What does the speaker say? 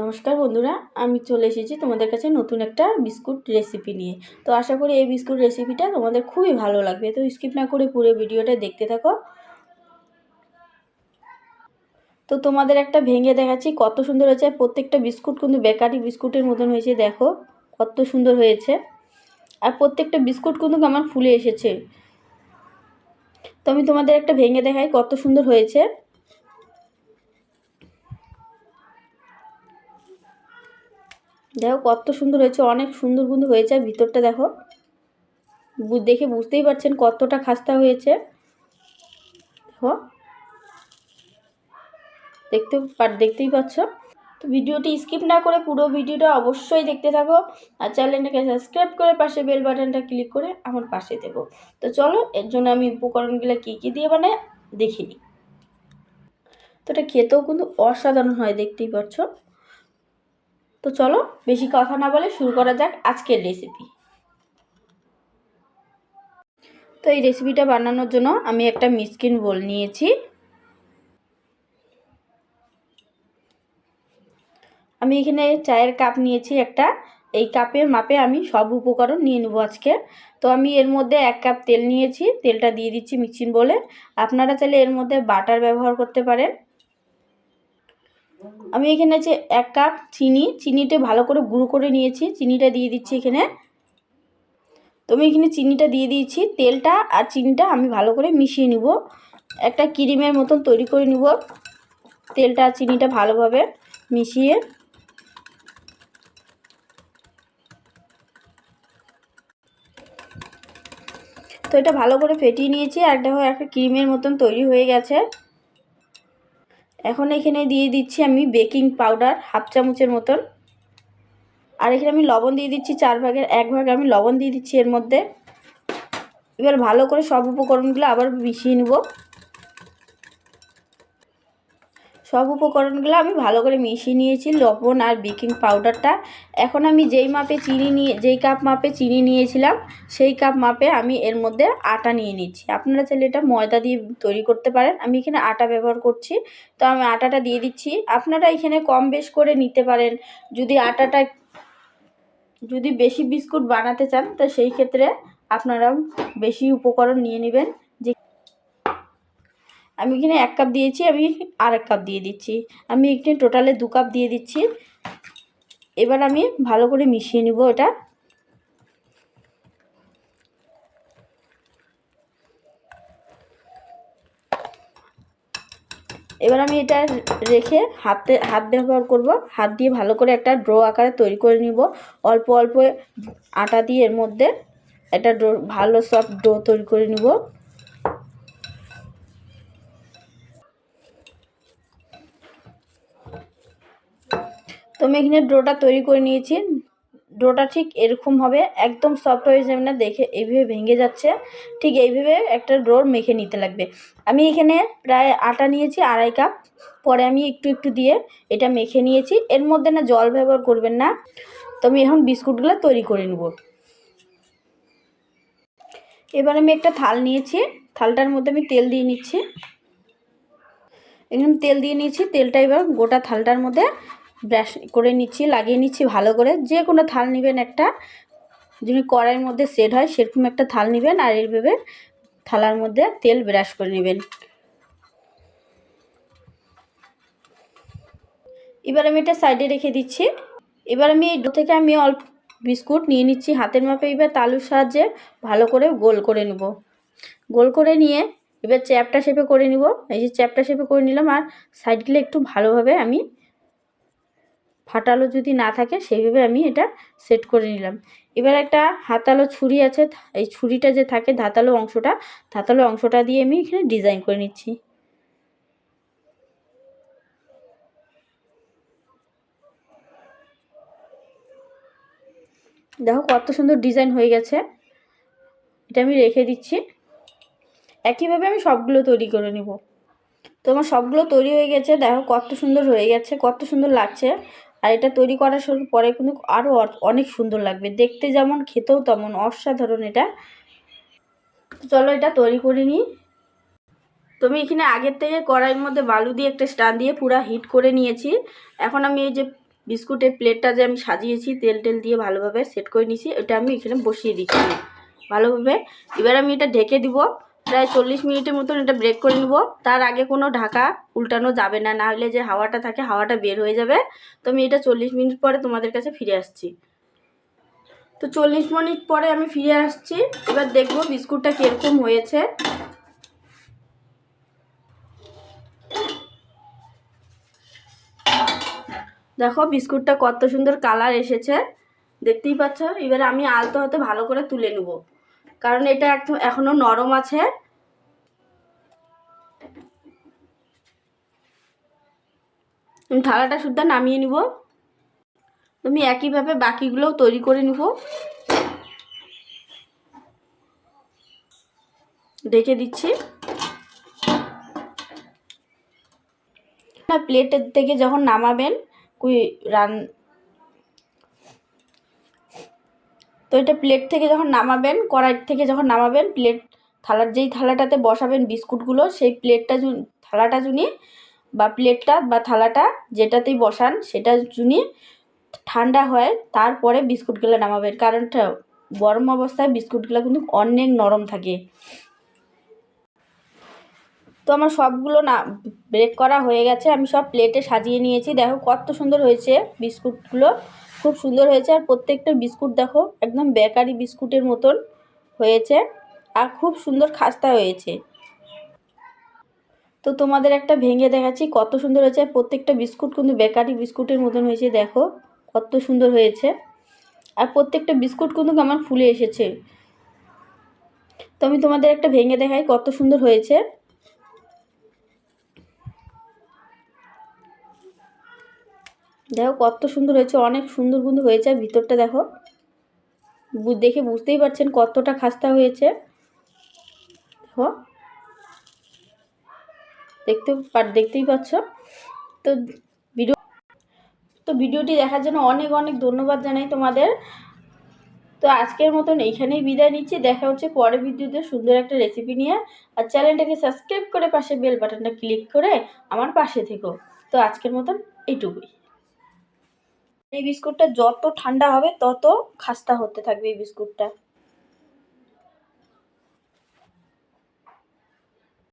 নমস্কার বন্ধুরা, আমি চলে এসেছি তোমাদের কাছে নতুন একটা বিস্কুট রেসিপি নিয়ে। তো আশা করি এই বিস্কুট রেসিপিটা তোমাদের খুবই ভালো লাগবে। তো স্কিপ না করে পুরো ভিডিওটা দেখতে থাকো। তো তোমাদের একটা ভেঙে দেখাচ্ছি কত সুন্দর হয়েছে। প্রত্যেকটা বিস্কুট কিন্তু বেকারি বিস্কুটের মতন হয়েছে, দেখো কত সুন্দর হয়েছে। আর প্রত্যেকটা বিস্কুট কিন্তু আমার ফুলে এসেছে। তো আমি তোমাদের একটা ভেঙে দেখাই কত সুন্দর হয়েছে। দেখো কত সুন্দর হয়েছে, অনেক সুন্দর কিন্তু হয়েছে। আর ভিতরটা দেখো, দেখে বুঝতেই পারছেন কতটা খাস্তা হয়েছে। দেখো, দেখতেই পাচ্ছ। তো ভিডিওটি স্কিপ না করে পুরো ভিডিওটা অবশ্যই দেখতে থাকো। আর চ্যানেলটাকে সাবস্ক্রাইব করে পাশে বেল বাটনটা ক্লিক করে আমার পাশে থেকো। তো চলো, এর জন্য আমি উপকরণগুলো কী কী দিয়ে বানাই দেখে নিই। তো এটা খেতেও কিন্তু অসাধারণ হয়, দেখতেই পাচ্ছ। তো চলো বেশি কথা না বলে শুরু করা যাক আজকের রেসিপি। তো এই রেসিপিটা বানানোর জন্য আমি একটা মিষ্কিন বোল নিয়েছি। আমি এখানে চায়ের কাপ নিয়েছি একটা। এই কাপের মাপে আমি সব উপকরণ নিয়ে নেব আজকে। তো আমি এর মধ্যে 1 কাপ তেল নিয়েছি, তেলটা দিয়ে দিচ্ছি মিক্সিং বলে। আপনারা চাইলে এর মধ্যে বাটার ব্যবহার করতে পারেন। আমি এখানে আছে 1 কাপ চিনিটা ভালো করে গুঁড়ো করে নিয়েছি, চিনিটা দিয়ে দিচ্ছি এখানে। তো আমি এখানে চিনিটা দিয়ে দিয়েছি, তেলটা আর চিনিটা আমি ভালো করে মিশিয়ে নিব, একটা ক্রিমের মতন তৈরি করে নিব। তেলটা আর চিনিটা ভালোভাবে মিশিয়ে তো এটা ভালো করে ফেটিয়ে নিয়েছি। আর দেখো একটা ক্রিমের মতন তৈরি হয়ে গেছে। এখন এখানে দিয়ে দিচ্ছি আমি বেকিং পাউডার 1/2 চামচের মতন। আর এখানে আমি লবণ দিয়ে দিচ্ছি, 4 ভাগের 1 ভাগ আমি লবণ দিয়ে দিচ্ছি এর মধ্যে। এবার ভালো করে সব উপকরণগুলো আবার মিশিয়ে নেব। সব উপকরণগুলো আমি ভালো করে মিশিয়ে নিয়েছি, লবণ আর বেকিং পাউডারটা। এখন আমি যেই কাপ মাপে চিনি নিয়েছিলাম সেই কাপ মাপে আমি এর মধ্যে আটা নিয়ে নিচ্ছি। আপনারা চাইলে এটা ময়দা দিয়ে তৈরি করতে পারেন, আমি এখানে আটা ব্যবহার করছি। তো আমি আটাটা দিয়ে দিচ্ছি, আপনারা এখানে কম বেশ করে নিতে পারেন। যদি বেশি বিস্কুট বানাতে চান তো সেই ক্ষেত্রে আপনারা বেশি উপকরণ নিয়ে নেবেন। আমি এখানে 1 কাপ দিয়েছি, আমি আর 1 কাপ দিয়ে দিচ্ছি, আমি এখানে টোটালে 2 কাপ দিয়ে দিচ্ছি। এবার আমি ভালো করে মিশিয়ে নিব এটা। এবার আমি এটা রেখে হাত ব্যবহার করব, হাত দিয়ে ভালো করে একটা ড্রো আকারে তৈরি করে নিব। অল্প অল্প আটা দিয়ে এর মধ্যে একটা ভালো সফট ডো তৈরি করে নিব। তো আমি এখানে ডোটা তৈরি করে নিয়েছি। ডোটা ঠিক এরকম হবে, একদম সফট হয়ে যাবে না, দেখে এইভাবে ভেঙে যাচ্ছে। ঠিক এইভাবে একটা ডো মেখে নিতে লাগবে। আমি এখানে প্রায় আটা নিয়েছি 2.5 কাপ, পরে আমি একটু একটু দিয়ে এটা মেখে নিয়েছি। এর মধ্যে না জল ব্যবহার করবেন না। তো আমি এখন বিস্কুটগুলো তৈরি করে নেব। এবার আমি একটা থাল নিয়েছি, থালটার মধ্যে আমি তেল দিয়ে নিচ্ছি। এখানে তেল দিয়ে নিয়েছি, তেলটা এবার গোটা থালটার মধ্যে ব্রাশ করে নিচ্ছি, লাগিয়ে নিচ্ছি ভালো করে। যে কোনো থাল নেবেন একটা, যদি কড়াইয়ের মধ্যে সেট হয় সেরকম একটা থাল নেবেন। আর এইভাবে থালার মধ্যে তেল ব্রাশ করে নেবেন। এবার আমি এটা সাইডে রেখে দিচ্ছি। এবার আমি এই ডো থেকে আমি অল্প বিস্কুট নিয়ে নিচ্ছি হাতের মাপে। এবার তালুর সাহায্যে ভালো করে গোল করে নেব। গোল করে নিয়ে এবার চ্যাপটা শেপে করে নিব। এই যে চ্যাপটা শেপে করে নিলাম। আর সাইডগুলো একটু ভালোভাবে আমি ফাটালো যদি না থাকে সেইভাবে আমি এটা সেট করে নিলাম। এবার একটা হাতালো ছুরি আছে, এই ছুরিটা যে থাকে ধাতালো অংশটা দিয়ে আমি এখানে ডিজাইন করে নিচ্ছি। দেখো কত সুন্দর ডিজাইন হয়ে গেছে। এটা আমি রেখে দিচ্ছি। একইভাবে আমি সবগুলো তৈরি করে নিব। তো আমার সবগুলো তৈরি হয়ে গেছে, দেখো কত সুন্দর হয়ে গেছে, কত সুন্দর লাগছে। আর এটা তৈরি করার পরে কিন্তু আরও অনেক সুন্দর লাগবে দেখতে, যেমন খেতেও তেমন অসাধারণ এটা। চলো এটা তৈরি করে নিই। তো আমি এখানে আগের থেকে কড়াইয়ের মধ্যে বালু দিয়ে একটা স্ট্যান্ড দিয়ে পুরো হিট করে নিয়েছি। এখন আমি এই যে বিস্কুটের প্লেটটা যে আমি সাজিয়েছি তেল দিয়ে ভালোভাবে সেট করে নিয়েছি, এটা আমি এখানে বসিয়ে দিচ্ছি ভালোভাবে। এবার আমি এটা ঢেকে দিব, প্রায় 40 মিনিটের মতন এটা ব্রেক করে নেব। তার আগে কোনো ঢাকা উল্টানো যাবে না, না হলে যে হাওয়াটা থাকে হাওয়াটা বের হয়ে যাবে। তো আমি এটা 40 মিনিট পরে তোমাদের কাছে ফিরে আসছি। তো 40 মিনিট পরে আমি ফিরে আসছি। এবার দেখবো বিস্কুটটা কীরকম হয়েছে। দেখো বিস্কুটটা কত সুন্দর কালার এসেছে, দেখতেই পাচ্ছ। এবার আমি আলতো হাতে ভালো করে তুলে নেব, কারণ এটা এখনো নরম আছে। আমি থালাটা শুদ্ধ নামিয়ে নিব। আমি একইভাবে বাকিগুলোও তৈরি করে নিব। ঢেকে দিচ্ছি। প্লেটের থেকে যখন নামাবেন তো এটা প্লেট থেকে যখন নামাবেন, কড়াই থেকে যখন নামাবেন, যেই থালাটাতে বসাবেন বিস্কুটগুলো, সেই থালাটা জুনি বা প্লেটটা বা থালাটা যেটাতেই বসান সেটা জুনি ঠান্ডা হয়, তারপরে বিস্কুটগুলো নামাবেন। কারণ গরম অবস্থায় বিস্কুটগুলো কিন্তু অনেক নরম থাকে। তো আমার সবগুলো ব্রেক করা হয়ে গেছে, আমি সব প্লেটে সাজিয়ে নিয়েছি। দেখো কত সুন্দর হয়েছে বিস্কুটগুলো, খুব সুন্দর হয়েছে। আর প্রত্যেকটা বিস্কুট দেখো একদম বেকারি বিস্কুটের মতন হয়েছে, আর খুব সুন্দর খাস্তা হয়েছে। তো তোমাদের একটা ভেঙে দেখাচ্ছি কত সুন্দর হয়েছে। প্রত্যেকটা বিস্কুট কিন্তু বেকারি বিস্কুটের মতন হয়েছে, দেখো কত সুন্দর হয়েছে। আর প্রত্যেকটা বিস্কুট কিন্তু আমার ফুলে এসেছে। তো আমি তোমাদের একটা ভেঙে দেখাই কত সুন্দর হয়েছে। দেখো কত সুন্দর হয়েছে, অনেক সুন্দর কিন্তু হয়েছে। আর ভিতরটা দেখো, দেখে বুঝতেই পারছেন কতটা খাস্তা হয়েছে। দেখো দেখতেই পাচ্ছ। তো ভিডিওটি দেখার জন্য অনেক অনেক ধন্যবাদ জানাই তোমাদের। তো আজকের মতন এইখানেই বিদায় নিচ্ছি। দেখা হচ্ছে পরের ভিডিওতে সুন্দর একটা রেসিপি নিয়ে। আর চ্যানেলটাকে সাবস্ক্রাইব করে পাশে বেল বাটনটা ক্লিক করে আমার পাশে থেকো। তো আজকের মতন এইটুকুই। এই বিস্কুটটা যত ঠান্ডা হবে তত খাস্তা হতে থাকবে এই বিস্কুটটা।